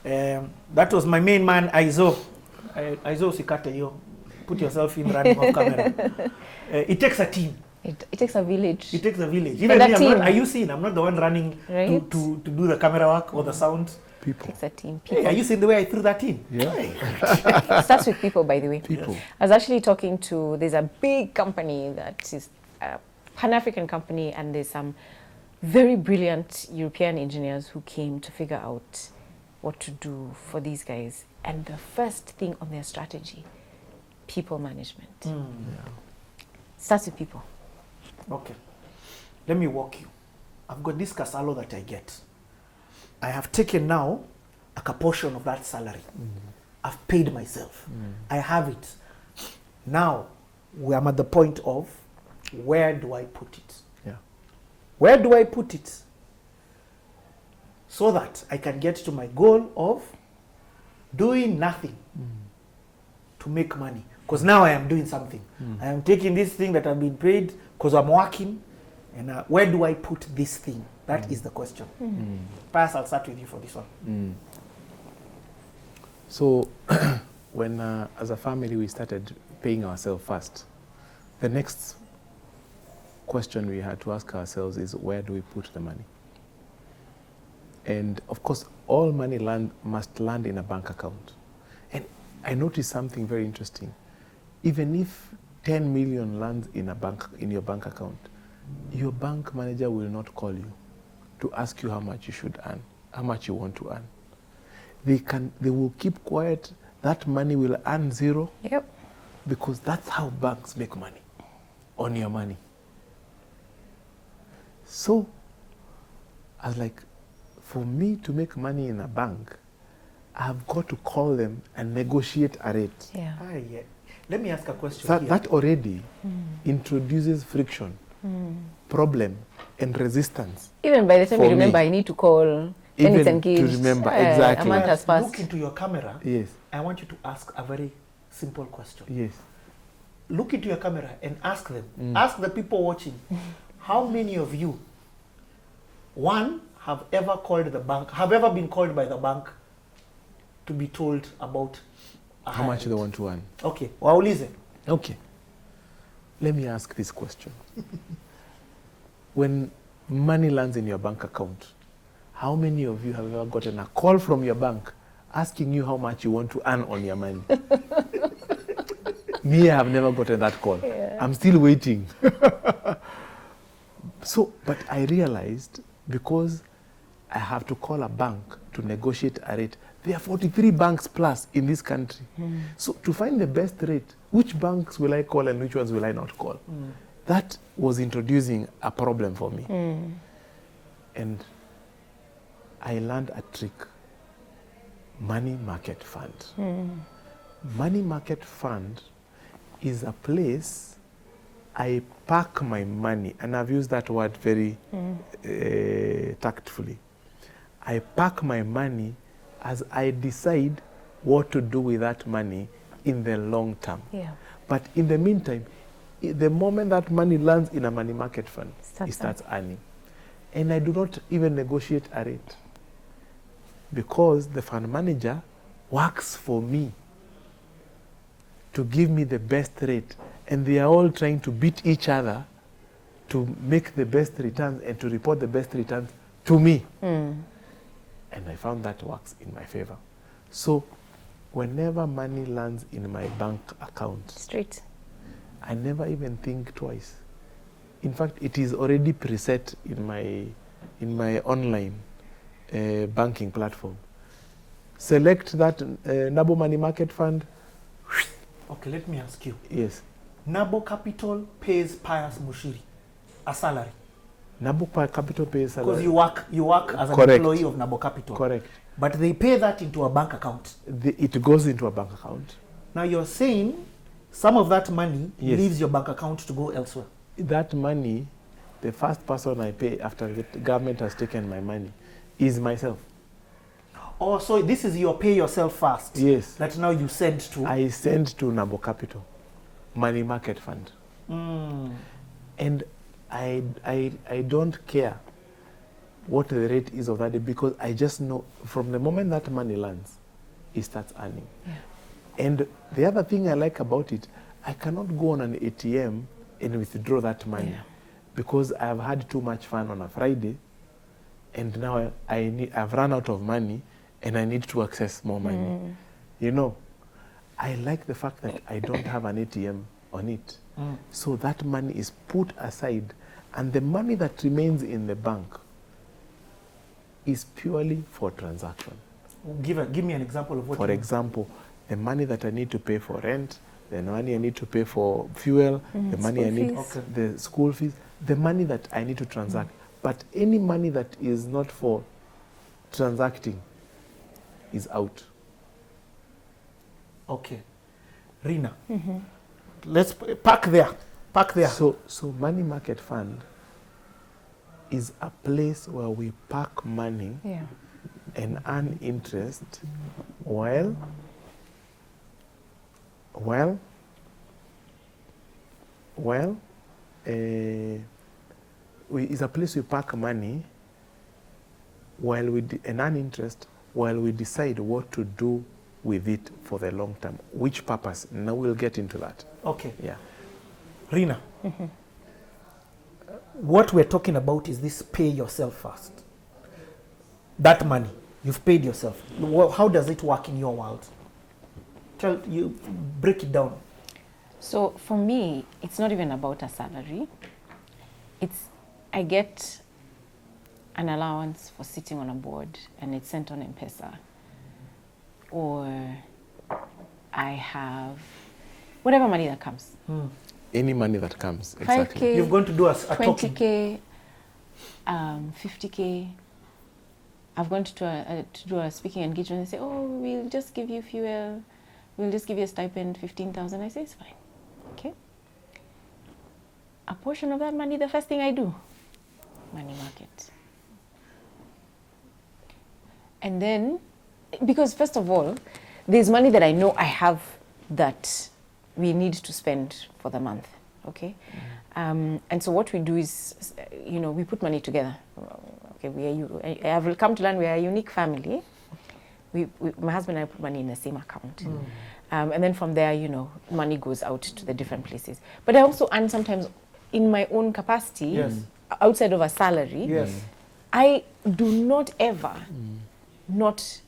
That was my main man, Aizo. Aizo Sikate, yo. Put yourself in running off camera. It takes a team. It takes a village. It takes a village. Even me, are you seeing? I'm not the one running right? to do the camera work or the sound. People. It takes a team. People. Hey, are you seeing the way I threw that in? Yeah. It starts with people, by the way. People. Yes. I was actually talking to, there's a big company that is a Pan-African company, and there's some very brilliant European engineers who came to figure out what to do for these guys. And the first thing on their strategy, people management. Yeah. Starts with people. Okay. Let me walk you. I've got this casalo that I get. I have taken now a portion of that salary. I've paid myself. I have it. Now, I'm at the point of where do I put it? Yeah. Where do I put it? So that I can get to my goal of doing nothing to make money. Because now I am doing something. I am taking this thing that I've been paid because I'm working. And where do I put this thing? That is the question. Perhaps I'll start with you for this one. So, when as a family we started paying ourselves first, the next question we had to ask ourselves is, where do we put the money? And of course, all money must land in a bank account. And I noticed something very interesting. Even if 10 million lands in your bank account, your bank manager will not call you to ask you how much you should earn, how much you want to earn. They will keep quiet. That money will earn zero. Yep. Because that's how banks make money, on your money. So, I was like, for me to make money in a bank, I've got to call them and negotiate a rate. Yeah. Yeah. Let me ask a question So here. that already introduces friction, problem, and resistance. Even by the time For you remember, me. I need to call. Even When it's engaged. to remember, exactly. A month has passed. Look into your camera. Yes, I want you to ask a very simple question. yes. Look into your camera and ask them. Ask the people watching. How many of you, one, have ever called the bank, have ever been called by the bank to be told about How much they want to earn. Okay, waulize. Okay. Let me ask this question. When money lands in your bank account, how many of you have ever gotten a call from your bank asking you how much you want to earn on your money? Me, I have never gotten that call. Yeah. I'm still waiting. So, but I realized, because I have to call a bank to negotiate a rate, there are 43 banks plus in this country. So to find the best rate, which banks will I call and which ones will I not call? That was introducing a problem for me. And I learned a trick. Money market fund. Money market fund is a place I park my money, and I've used that word very tactfully. I park my money as I decide what to do with that money in the long term. Yeah. But in the meantime, the moment that money lands in a money market fund, it starts earning. And I do not even negotiate a rate, because the fund manager works for me to give me the best rate. And they are all trying to beat each other to make the best returns and to report the best returns to me. And I found that works in my favor. So whenever money lands in my bank account, Straight. I never even think twice. In fact, it is already preset in my online banking platform. Select that Nabo Money Market Fund. Okay, let me ask you. Yes. Nabo Capital pays Pius Mushiri a salary. Nabo Capital pays salary. Because you work as an Correct. employee of Nabo Capital. Correct. But they pay that into a bank account. It goes into a bank account. Now you're saying some of that money Yes. leaves your bank account to go elsewhere. That money, the first person I pay after the government has taken my money is myself. Oh, so this is your pay yourself first. Yes. That now you send to. I send to Nabo Capital Money Market Fund. And I don't care what the rate is of that day, because I just know from the moment that money lands, it starts earning. Yeah. And the other thing I like about it, I cannot go on an ATM and withdraw that money because I've had too much fun on a Friday, and now I've run out of money and I need to access more money. You know, I like the fact that I don't have an ATM on it. So that money is put aside, and the money that remains in the bank is purely for transaction. Give me an example of what. For example, the money that I need to pay for rent, the money I need to pay for fuel, the money I need, the school fees, the money that I need to transact. But any money that is not for transacting is out. Okay. Rina, let's park there. Park there. So money market fund is a place where we park money and earn interest while is a place we park money while and earn interest while we decide what to do with it for the long term. Which purpose? Now we'll get into that. Okay. Yeah. Rina, what we're talking about is this pay yourself first. That money, you've paid yourself. How does it work in your world? Break it down. So for me, it's not even about a salary. I get an allowance for sitting on a board and it's sent on M-Pesa. Or I have whatever money that comes. Any money that comes, exactly. 5K, You're going to do a talking. 20K, 50K. I've gone to do a speaking engagement and say, oh, we'll just give you fuel. We'll just give you a stipend, 15,000. I say, it's fine. Okay. A portion of that money, the first thing I do, money market. And then, because first of all, there's money that I know I have that we need to spend for the month, okay? And so what we do is, we put money together. Okay, I will come to learn we are a unique family. My husband and I put money in the same account. And then from there, money goes out to the different places. But I also earn sometimes in my own capacity, outside of a salary. Yes. I do not ever not,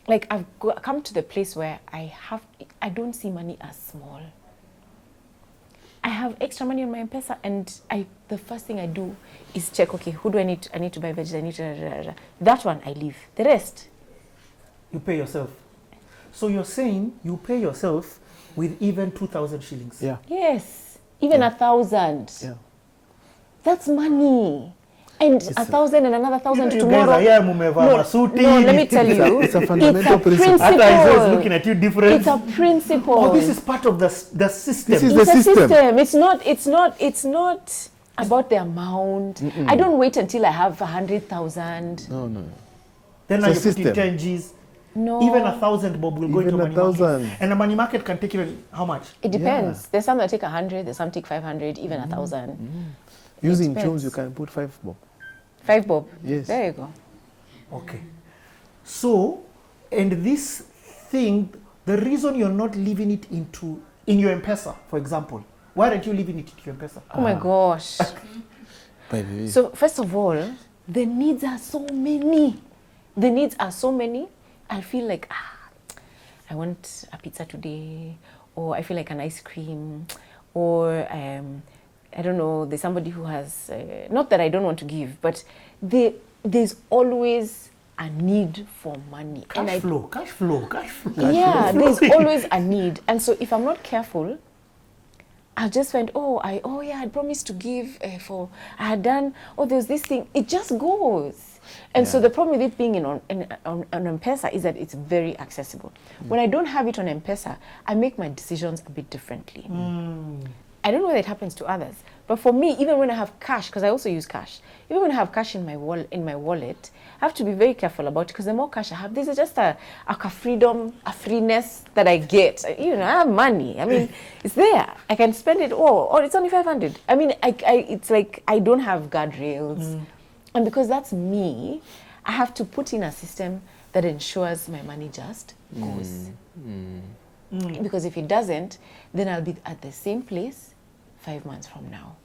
like I've come to the place where I don't see money as small. I have extra money on my M-Pesa and the first thing I do is check, okay, who do I need to buy veggies, I need to, that one I leave. The rest. You pay yourself. So you're saying you pay yourself with even 2,000 shillings. Yeah. Yes. Even 1,000. Yeah. That's money. And 1,000 and another 1,000 You tomorrow. guys are here, mumeva masuti. No, let me tell you. It's a fundamental principle. After I was looking at you different. It's a principle. Oh, this is part of the system. This is It's the a system. It's not about the amount. I don't wait until I have 100,000. No. Then now It's a you put in system. 10 Gs. No. Even 1,000 bob will go Even into money 1,000. market. And the money market can take even how much? It depends. There's some that take 100, there's some take 500, even 1,000. Using depends. tunes, you can put 5 bob. 5 bob. Yes. There you go. Okay. So, and this thing, the reason you're not leaving it in your M-Pesa, for example, why aren't you leaving it in your M-Pesa? Oh my gosh. By the way. So first of all, the needs are so many. I feel like, I want a pizza today, or I feel like an ice cream, or I don't know, there's somebody who has, not that I don't want to give, but there's always a need for money. Cash flow. Yeah, there's always a need. And so if I'm not careful, I'll just find, I promised to give I had done, there's this thing. It just goes. And so the problem with it being on M-Pesa is that it's very accessible. When I don't have it on M-Pesa, I make my decisions a bit differently. I don't know whether it happens to others, but for me, even when I have cash, because I also use cash, even when I have cash in my wallet, I have to be very careful about it, because the more cash I have, this is just a freedom, a freeness that I get. I have money. I mean, it's there. I can spend it all. Or it's only 500. I mean, it's like I don't have guardrails. And because that's me, I have to put in a system that ensures my money just goes. Because if it doesn't, then I'll be at the same place 5 months from now.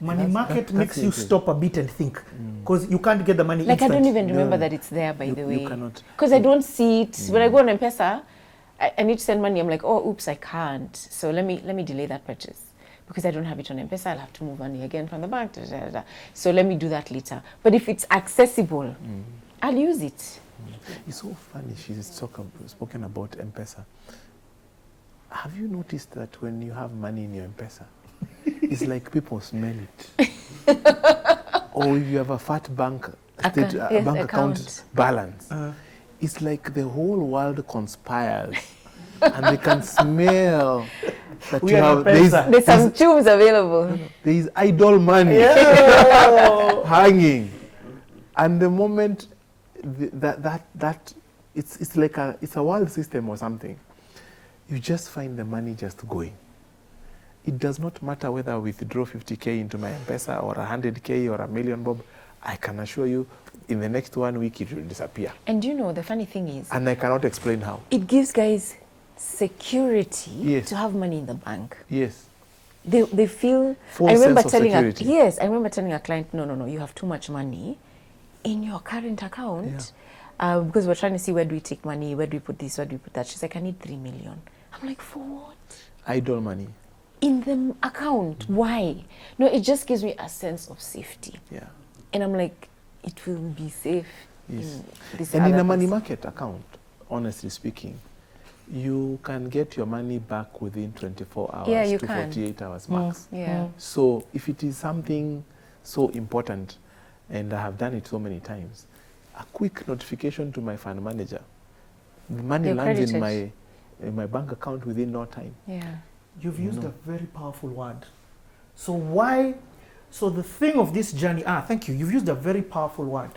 Money market makes you stop a bit and think, because you can't get the money Like instant. I don't even remember that it's there, by the way. You cannot. Because I don't see it. When I go on M-Pesa, I need to send money. I'm like, oh, oops, I can't. So let me delay that purchase. Because I don't have it on M-Pesa, I'll have to move money again from the bank. So let me do that later. But if it's accessible, I'll use it. It's so funny she's spoken about M-Pesa. Have you noticed that when you have money in your M-Pesa, it's like people smell it? Or if you have a fat bank account balance, it's like the whole world conspires and they can smell that We you are have, There's some tubes available. there is idle money hanging. And the moment that it's like it's a world system or something, you just find the money just going. It does not matter whether I withdraw 50K into my M-Pesa or 100K or a million bob. I can assure you, in the next 1 week, it will disappear. And you know, the funny thing is, And I cannot explain how. it gives guys security Yes. to have money in the bank. Yes. They feel. Full I remember sense of telling security. I remember telling a client, no, you have too much money in your current account, because we're trying to see where do we take money, where do we put this, where do we put that. She's like, I need 3 million. I'm like, for what? Idle money. In the account. Why? No, it just gives me a sense of safety. Yeah. And I'm like, it will be safe. Yes. In this And in other a money place. market account, honestly speaking, you can get your money back within 24 hours Yeah, you to can. 48 hours max. Yeah. So if it is something so important, and I have done it so many times, a quick notification to my fund manager, the money You're lands credited. in my bank account within no time. Yeah. You've used a very powerful word. So the thing of this journey, thank you. You've used a very powerful word.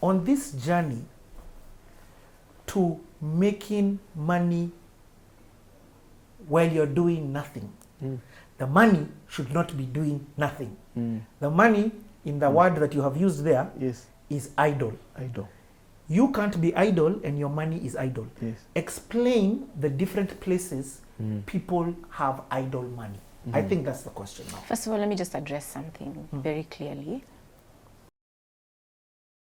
On this journey to making money while you're doing nothing, the money should not be doing nothing. The money, in the word that you have used there, Yes. is idle. Idle. You can't be idle and your money is idle. Yes. Explain the different places people have idle money. I think that's the question now. First of all, let me just address something very clearly.